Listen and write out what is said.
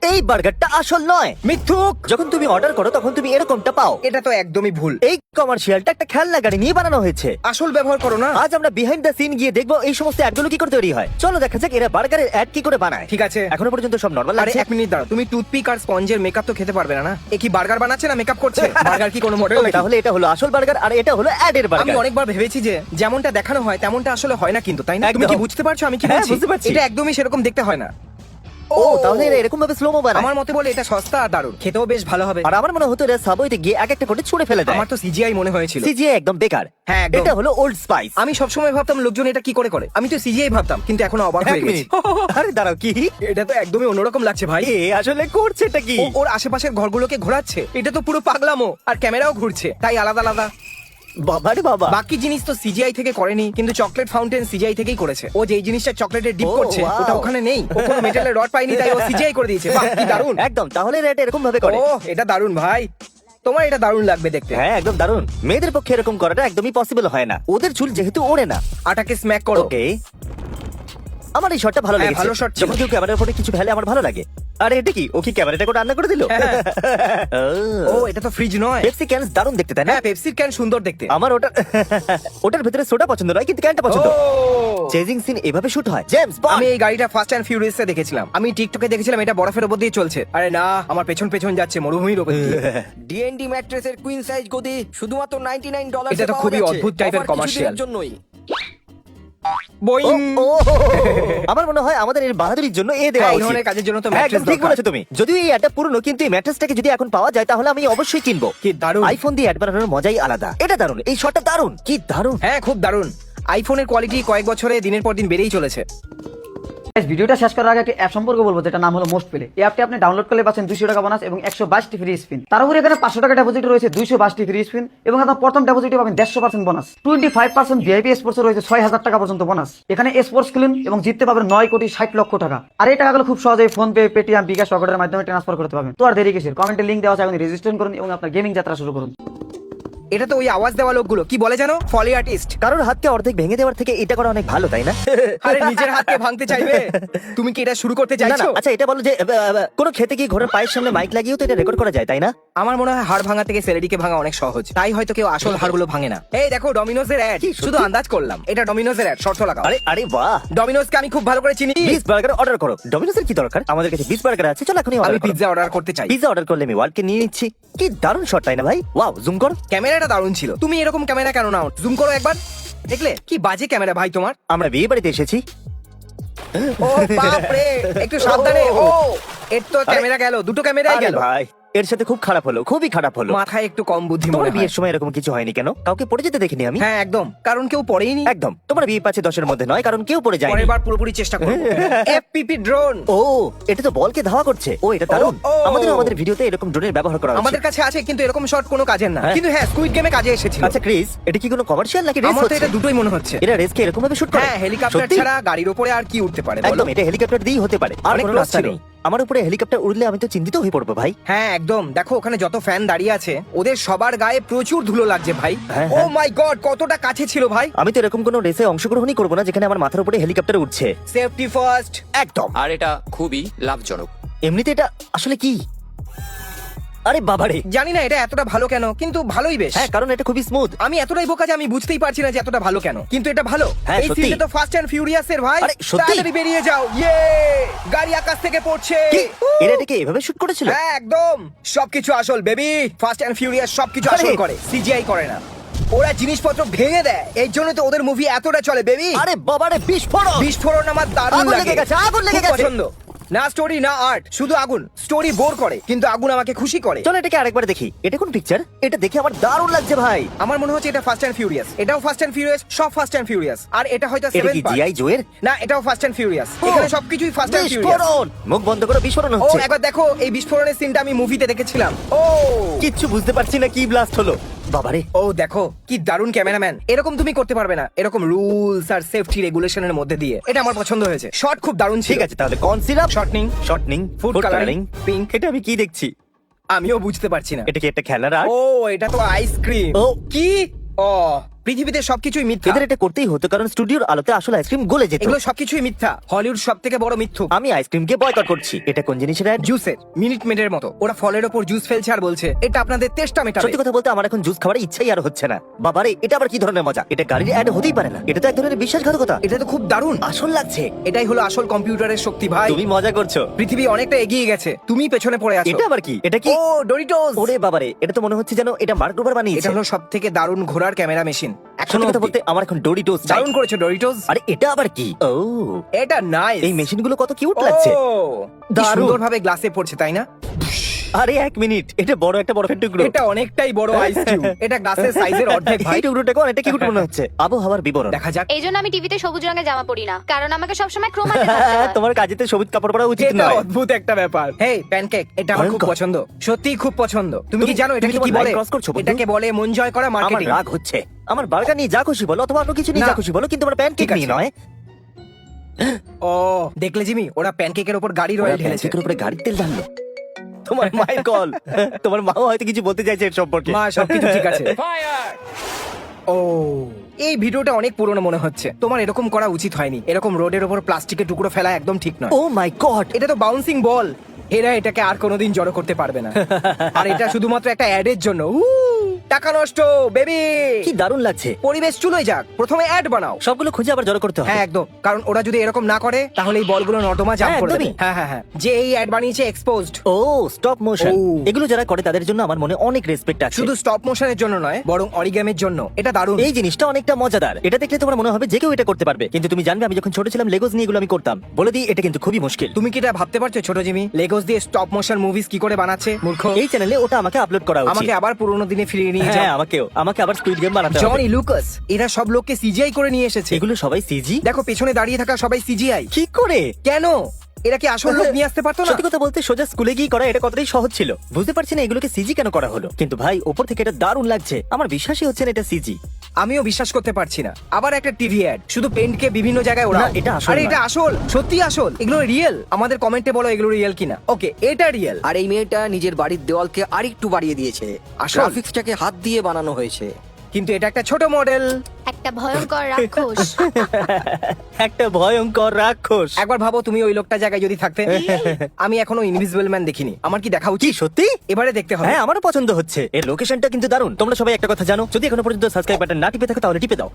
এই বার্গারটা আসল নয়। মিথ্যুক। যখন তুমি অর্ডার করো তখন তুমি এরকমটা পাও। এটা তো একদমই ভুল। এই কমার্শিয়ালটা একটা খেলনা গাড়ি নিয়ে বানানো হয়েছে। আসল ব্যবহার করো না। আজ আমরা বিহাইন্ড দ্য সিন গিয়ে দেখবো এই সমস্ত অ্যাডগুলো কি করে তৈরি হয়। চলো দেখা যাক এরা বার্গারের অ্যাড কি করে বানায়। ঠিক আছে। এখনো পর্যন্ত সব নরমাল আরে লাগছে। এক মিনিট দাঁড়াও, তুমি টুথপিক আর স্পঞ্জের মেকআপ তো খেতে পারবে না না? এ কি বার্গার বানাচ্ছে না মেকআপ করছে? বার্গার কি কোনো মডেল নাকি? তাহলে এটা হলো আসল বার্গার আর এটা হলো অ্যাডের আমি বার্গার। অনেকবার ভেবেছি যে যেমনটা দেখানো হয় তেমনটা আসলে হয় না, কিন্তু তাই না? তুমি কি একদম। বুঝতে পারছো আমি কি হ্যাঁ, বলছি? বুঝতে পারছি। এটা একদমই সেরকম দেখতে হয় না। ও তাহলে এরা এরকম ভাবে স্লোমো বানায়। আমার মতে বলে এটা সস্তা আর দারুণ, খেতেও বেশ ভালো হবে। আর আমার মনে হতো এরা সাবওয়েতে গিয়ে এক একটা করে ছুঁড়ে ফেলে দেয়। আমার তো সিজিআই মনে হয়েছিল। সিজিআই একদম বেকার। হ্যাঁ, একদম। এটা হলো ওল্ড স্পাইস। আমি সবসময় ভাবতাম লোকজন এটা কি করে করে, আমি তো সিজিআই ভাবতাম, কিন্তু এখন অবাক হয়ে গেছি। আরে দাঁড়াও, কি এটা তো একদমই অন্যরকম লাগছে ভাই। এ আসলে করছে এটা কি? ওর আশেপাশের ঘরগুলোকে ঘোরাচ্ছে, এটা তো পুরো পাগলামো। আর ক্যামেরাও ঘুরছে, তাই আলাদা আলাদা। বাবারে বাবা। বাকি জিনিস তো সিজিআই থেকে করেনি, কিন্তু চকলেট ফাউন্টেন সিজিআই থেকেই করেছে। ও যে জিনিসটা চকলেটে ডিপ ও, করছে wow! ওটা ওখানে নেই, ও কোনো মেটালের রড পাইনি, তাই ও সিজিআই করে দিয়েছে। বাহ, কি দারুণ। একদম, তাহলে এরা এটা এরকম ভাবে করে। ও এটা দারুণ ভাই, তোমার এটা দারুণ লাগবে দেখতে। হ্যাঁ একদম দারুণ। মেয়েদের পক্ষে এরকম করাটা একদমই পসিবল হয় না, ওদের চুল যেহেতু ওড়ে না। আটাকে স্ম্যাক করো। ওকে, আমার এই শটটা ভালো হ্যাঁ, লেগেছে। ভালো shot ছিল। যখন কেউ ক্যামেরার উপরে কিছু ফেলে আমার ভালো লাগে। আরে এটা কি, ও কি ক্যামেরাটা করে রান্না করে দিল? হ্যাঁ। ও এটা তো ফ্রিজ নয়। পেপসি ক্যান দারুণ দেখতে, তাই না? হ্যাঁ, পেপসির ক্যান সুন্দর দেখতে। আমার ওটার ভেতরে সোডা পছন্দ নয়, কিন্তু ক্যানটা পছন্দ। ও! চেজিং সিন এভাবে শুট হয়। James bond. আমি এই গাড়িটা ফার্স্ট অ্যান্ড ফিউরিয়াস এ দেখেছিলাম। আমি টিকটকে দেখেছিলাম এটা বরফের উপর দিয়ে চলছে। আরে না, আমার পেছন পেছন যাচ্ছে মরুভূমির উপর দিয়ে। ডিএনডি ম্যাট্রেসের কুইন সাইজ গদি শুধুমাত্র $99 এটা তো খুবই অদ্ভুত টাইপের কমার্শিয়াল। জন্যই। বোইং। ও, আমার মনে হয় আমাদের এর বাহাদুরির জন্য এ দেওয়া হ্যাঁ, এই উচিত। ধরনের কাজের জন্য তো হ্যাঁ, ম্যাট্রেস একদম ঠিক দরকার। বলেছো তুমি। যদিও এই অ্যাডটা পুরনো, কিন্তু এই ম্যাট্রেসটাকে যদি এখন পাওয়া যায় তাহলে আমি অবশ্যই কিনবো। কি দারুণ। আইফোন দিয়ে অ্যাড বানানোর মজাই আলাদা। এটা দারুণ, এই শটটা দারুণ, কি দারুণ। হ্যাঁ, খুব দারুণ। আইফোনের কোয়ালিটি কয়েক বছরে দিনের পর দিন বেড়েই চলেছে। Guys, ভিডিওটা শেষ করার আগে একটা অ্যাপ সম্পর্কে বলবো, যেটা নাম হলো মোস্ট প্লে। এই অ্যাপটি আপনি ডাউনলোড করলে পাচ্ছেন 200 টাকা বোনাস এবং 122টি ফ্রি স্পিন। তার উপরে এখানে 500 টাকা ডিপোজিট রয়েছে, 222টি ফ্রি স্পিন এবং আপনার প্রথম ডিপোজিটে পাবেন 150% বোনাস। 25% ভিআইপি স্পোর্টস রয়েছে 6000 টাকা পর্যন্ত বোনাস। এখানে স্পোর্টস কিনুন এবং জিততে পাবেন 9,60,00,000 টাকা। আর এই টাকাগুলো খুব সহজেই ফোন পে, পেটিএম, বিকাশ, রকেটের মাধ্যমে ট্রান্সফার করতে পারবেন। তো আর দেরি কিসের? কমেন্টে লিংক দেওয়া আছে, এখন রেজিস্ট্রেশন করুন এবং আপনার গেমিং যাত্রা শুরু করুন। এটা তো ওই আওয়াজ দেওয়া লোকগুলো কি বলে জানো, ফলি আর্টিস্ট। কারোর হাতকে অর্ধেক ভেঙে দেওয়ার থেকে এটা করা অনেক ভালো, তাই না? আরে নিজের হাতকে ভাঙতে চাইবে? তুমি কি এটা শুরু করতে না, না, চাইছো? আচ্ছা এটা বলো যে কোনো খেতে গিয়ে ঘোড়ার পায়ের সামনে মাইক লাগিয়েও তো এটা রেকর্ড করা যায়, তাই না? আমার মনে হয় হাড় ভাঙা থেকে সেলেরিকে ভাঙা অনেক সহজ, তাই হয়তো কেউ আসল হাড়গুলো ভাঙে না। এই দেখো ডমিনোজের অ্যাড, কি, সত্যি? শুধু আন্দাজ করলাম। এটা ডমিনোজের অ্যাড, শর্ত লাগাও। আরে আরে বাহ, ডমিনোজকে আমি খুব ভালো করে চিনি। পিস বার্গার অর্ডার করো। ডমিনোসের কি দরকার, আমাদের কাছে পিস বার্গার আছে। চলো এখনই আমি অর্ডার করো। পিৎজা অর্ডার করতে চাই। পিৎজা অর্ডার করলে আমি ওয়ার্ডকে নিয়ে নিচ্ছি। কি দারুণ শট, তাই না ভাই? ওয়াও, জুম কর। ক্যামেরাটা দারুণ ছিল। তুমি এরকম ক্যামেরা কেন নাও? জুম করো একবার। দেখলে কি বাজে ক্যামেরা ভাই তোমার। আমরা বিয়ে বাড়িতে এসেছি। ও বাপ রে, একটু সাবধানে। ও এর তো ক্যামেরা গেল, দুটো ক্যামেরাই আরে গেল। ভাই, এর সাথে খুব খারাপ হলো, খুবই খারাপ হলো। মাথায় একটু কম বুদ্ধি তোমার মনে হয়। বিয়ের সময় এরকম কিছু হয়নি কেন? কাউকে পড়ে যেতে দেখিনি আমি। হ্যাঁ একদম, কারণ কেউ পড়েইনি। একদম, তোমার বিয়ে পাচ্ছে 10-এর মধ্যে নয়, কারণ কেউ পড়ে যায়নি। পরের বার পুরোপুরি চেষ্টা করব। এফপিপি ড্রোন। ও, এটা তো বলকে ধাওয়া করছে। ও এটা দারুণ। ও, ও। আমাদের ভিডিওতে এরকম ড্রোনের ব্যবহার করা উচিত। আমাদের কাছে আছে, কিন্তু এরকম শট কোনো কাজের না। হ্যাঁ। কিন্তু হ্যাঁ, স্কুইড গেমে কাজে এসেছিল। আচ্ছা ক্রিস, এটা কি কোনো কমার্শিয়াল নাকি রেস আমার তো হচ্ছে? এটা দুটোই মনে হচ্ছে। এরা রেস কে এরকম ভাবে শুট করে? হ্যাঁ, হেলিকপ্টার সত্যি? ছাড়া গাড়ির উপরে আর কি উঠতে পারে বলো? একদম, এটা হেলিকপ্টার দিয়েই হতে পারে। আর অনেক কোনো close রাস্তা ছিল। নেই। আমার উপরে হেলিকপ্টার উড়লে আমি তো চিন্তিত হয়ে পড়বো ভাই। হ্যাঁ একদম, দেখো ওখানে যত ফ্যান দাঁড়িয়ে আছে ওদের সবার গায়ে প্রচুর ধুলো লাগছে ভাই। হ্যাঁ, ও হ্যাঁ। মাই গড, কতটা কাছে ছিল ভাই। আমি তো এরকম কোনো রেসে অংশগ্রহণই করবো না যেখানে আমার মাথার উপরে হেলিকপ্টার উঠছে। Safety first. একদম। আর এটা খুবই লাভজনক। এমনিতে এটা আসলে কি? আরে বাবারে। জানি না এটা এতটা ভালো কেন, কিন্তু ভালোই বেশ। হ্যাঁ, কারণ এটা খুবই স্মুথ। আমি এতটাই বোকা যে আমি বুঝতেই পারছি না যে এতটা ভালো কেন, কিন্তু এটা ভালো। হ্যাঁ, এই সত্যি। সিনটা তো ফাস্ট অ্যান্ড ফিউরিয়াস এর ভাই। আরে, সত্যি? তাড়াতাড়ি বেরিয়ে যাও। ইয়ে, গাড়ি আকাশ থেকে পড়ছে। কি? এরা এটাকে এভাবে শুট করেছিল? হ্যাঁ একদম, সবকিছু আসল বেবি। ফাস্ট অ্যান্ড ফিউরিয়াস সবকিছু আরে। আসল করে, সিজিআই করে না। ওরা জিনিসপত্র ভেঙে দেয়, এই জন্য তো ওদের মুভি এতটা চলে বেবি। আরে বাবারে, বিস্ফোরণ! বিস্ফোরণ আমার দারুণ আগুন লাগে। লেগে গেছে, আগুন লেগে খুব গেছে। পছন্দ। না স্টোরি না আর্ট, শুধু আগুন। স্টোরি বোর করে, কিন্তু আগুন আমাকে খুশি করে। চলো এটাকে আরেকবার দেখি। এটা কোন পিকচার? এটা দেখে আমার দারুণ লাগছে ভাই। আমার মনে হচ্ছে এটা ফাস্ট অ্যান্ড ফিউরিয়াস। এটাও ফাস্ট অ্যান্ড ফিউরিয়াস, সব ফাস্ট অ্যান্ড ফিউরিয়াস। আর এটা হয়তো এটা 7 কি পার্ট। জিআই জোয়ের? না, এটাও ফাস্ট অ্যান্ড ফিউরিয়াস। এখানে সবকিছুই ফাস্ট অ্যান্ড ফিউরিয়াস। বিস্ফোরণ! মুখ বন্ধ করো, বিস্ফোরণ ও হচ্ছে। একবার দেখো, এই বিস্ফোরণের সিনটা আমি মুভিতে দেখেছিলাম। ও কিচ্ছু বুঝতে পারছি না কি ব্লাস্ট হলো। বাবারে। ও দেখো কি দারুণ ক্যামেরাম্যান। এরকম তুমি করতে পারবে না, এরকম রুলস আর সেফটি রেগুলেশনের মধ্যে দিয়ে। এটা আমার পছন্দ হয়েছে। শট খুব দারুণ ছিল। ঠিক আছে, তাহলে concealer shortening, shortening, food coloring, colouring, pink। এটা আমি কি দেখছি? আমিও বুঝতে পারছি না। এটা কি একটা খেলার আর্ট? ও এটা তো আইসক্রিম। ও। কি? ও পৃথিবীতে সবকিছুই মিথ্যা। এদের এটা করতেই হতো কারণ স্টুডিওর আলোতে আসলে আইসক্রিম গলে যেত। এগুলো সবকিছুই মিথ্যা। হলিউড সব থেকে বড় মিথ্যুক। আমি আইসক্রিমকে বয়কট করছি। এটা কোন জিনিসের অ্যাড? জুসের, মিনিট মেডের মতো। ওরা ফলের ওপর জুস ফেলছে আর বলছে এটা আপনাদের তেষ্টা মেটাবে। সত্যি কথা বলতে আমার এখন জুস খাওয়ার ইচ্ছাই আর হচ্ছে না। বাবারে, এটা আবার কি ধরনের মজা? এটা গাড়ির অ্যাড হতেই পারে না। এটা তো এক ধরনের বিশ্বাসঘাতকতা। এটা তো খুব দারুণ। আসল লাগছে। এটাই হলো আসল কম্পিউটারের শক্তি ভাই। তুমি মজা করছো। পৃথিবী অনেকটা এগিয়ে গেছে, তুমি পেছনে পড়ে আছো। এটা আবার কি? এটা কি? ও ডোরিটোস। ওরে বাবারে, এটা তো মনে হচ্ছে যেন এটা মার্ক রোবার বানিয়েছে। এটা হলো সব থেকে দারুণ ঘোড়ার ক্যামেরা মেশিন। সত্যি কথা বলতে আমার এখন ডোরিটোস চাই। দারুণ করেছো ডোরিটোস। আরে এটা আবার কি? ও, এটা নাইস। এই মেশিনগুলো কত কিউট লাগছে। দারুণ। সুন্দরভাবে গ্লাসে পড়ছে তাই না? আরে এক মিনিট, এটা বড় একটা বরফের টুকরো। এটা অনেকটাই বড় আইস কিউব। এটা গ্লাসের সাইজের অর্ধেক ভাই। এই টুকরোটাকে অনেকটা কিউট মনে হচ্ছে। আবহাওয়ার বিবরণ। দেখা যাক। এই জন্য আমি টিভিতে সবুজ রঙের জামা পরি না, কারণ আমাকে সবসময় ক্রোমাতে থাকতে হয়। তোমার কাজেতে সবুজ কাপড় পরা উচিত এটা নয়। অদ্ভুত একটা ব্যাপার। হেই প্যানকেক, এটা আমার খুব ভয়ঙ্কর। পছন্দ, সত্যিই খুব পছন্দ। তুমি কি জানো এটাকে তুমি কি তোমার বলে? line cross করছো, বন্ধু? এটাকে বলে মন জয় করা আমার মার্কেটিং। রাগ হচ্ছে। আমার বার্গার নিয়ে যা খুশি বলো অথবা অন্য কিছু নিয়ে না। যা খুশি বলো, কিন্তু আমার প্যানকেক ঠিক আছে। নিয়ে নয়। ও দেখলে জিমি, ওরা প্যানকেকের উপর গাড়ি রয়েল ঢেলেছে। প্যানকেকের উপরে গাড়ির তেল ঢাললো। তোমার মায়ের কল। তোমার মাও হয়তো কিছু বলতে চাইছে এর সম্পর্কে। মা সবকিছু ঠিক আছে। ও এই ভিডিওটা অনেক পুরনো মনে হচ্ছে। তোমার এরকম করা উচিত হয়নি। এরকম রোডের ওপর প্লাস্টিকের টুকরো ফেলা একদম ঠিক নয়। ও মাই গড, এটা তো বাউন্সিং বল। এরা এটাকে আর কোনোদিন জড়ো করতে পারবে না। আর এটা শুধুমাত্র একটা অ্যাডের জন্য। টাকা নষ্ট বেবি। কি দারুণ লাগছে। পরিবেশ চুলোয় যাক, প্রথমে অ্যাড বানাও। সবগুলো খুঁজে আবার জড়ো করতে হবে। হ্যাঁ একদম, কারণ ওরা যদি এরকম না করে তাহলে এই বলগুলো নর্দমা জাম হ্যাঁ, করে দেবে। একদমই। হ্যাঁ হ্যাঁ হ্যাঁ, যে এই অ্যাড বানিয়েছে এক্সপোজড। ও স্টপ মোশন, ও। এগুলো যারা করে তাদের জন্য আমার মনে অনেক রেসপেক্ট আছে। শুধু স্টপ মোশনের জন্য নয়, বরং অরিগ্যামির জন্য। এটা দারুণ। এই জিনিসটা অনেকটা মজাদার। এটা দেখলে তোমার মনে হবে যে কেউ এটা করতে পারবে। কিন্তু তুমি জানবে আমি যখন ছোট ছিলাম লেগোস নিয়ে এগুলো আমি করতাম। বলে দিই এটা কিন্তু খুবই মুশকিল। তুমি কি এটা ভাবতে পারছো ছোট জিমি, লেগোস দিয়ে স্টপ মোশন মুভিজ কি করে বানাচ্ছে? মূর্খ। এই চ্যানেলে ওটা আমাকে আপলোড করা উচিত। আমাকে আবার পুরোনো দিনে ফিরিয়ে নিয়ে হ্যাঁ, যাও। আমাকে আবার স্কুইড গেম বানাতে হবে। জনি লুকাস, এরা সব লোককে সিজিআই করে নিয়ে এসেছে। এগুলো সবাই সিজি। দেখো পেছনে দাঁড়িয়ে থাকা সবাই সিজিআই। কি করে? কেন? এরা কি আসল লোক নিয়ে আসতে পারতো না? সত্যি কথা বলতে সোজা স্কুলে গিয়ে করা এটা কতটাই সহজ ছিল। বুঝতে পারছি না এগুলোকে সিজি কেন করা হলো। কিন্তু ভাই ওপর থেকে এটা দারুণ লাগছে। আমার বিশ্বাসই হচ্ছে না এটা সিজি। আমিও বিশ্বাস করতে পারছি না। আবার একটা টিভি অ্যাড, শুধু পেন্টকে বিভিন্ন জায়গায় ওরা। না, এটা আসল আরে নয়। এটা আসল, সত্যি আসল। এগুলো রিয়েল। আমাদের কমেন্টে বলো এগুলো রিয়েল কিনা। ওকে, এটা রিয়েল। আর এই মেয়েটা নিজের বাড়ির দেওয়ালকে আরেকটু বাড়িয়ে দিয়েছে। আসল? গ্রাফিক্সটাকে হাত দিয়ে বানানো হয়েছে। কিন্তু এটা একটা ছোট মডেল। একটা ভয়ঙ্কর রাক্ষস। একটা ভয়ঙ্কর রাক্ষস। একবার ভাবো তুমি ওই লোকটা জায়গায় যদি থাকতে। আমি এখনো ইনভিজিবল ম্যান দেখিনি। আমার কি দেখা কি উচিত? সত্যি? এবারে দেখতে হবে। হ্যাঁ, আমারও পছন্দ হচ্ছে। এর লোকেশনটা কিন্তু দারুণ। তোমরা সবাই একটা কথা জানো, যদি এখনো পর্যন্ত সাবস্ক্রাইব বাটন না টিপে থাকো তাহলে টিপে দাও।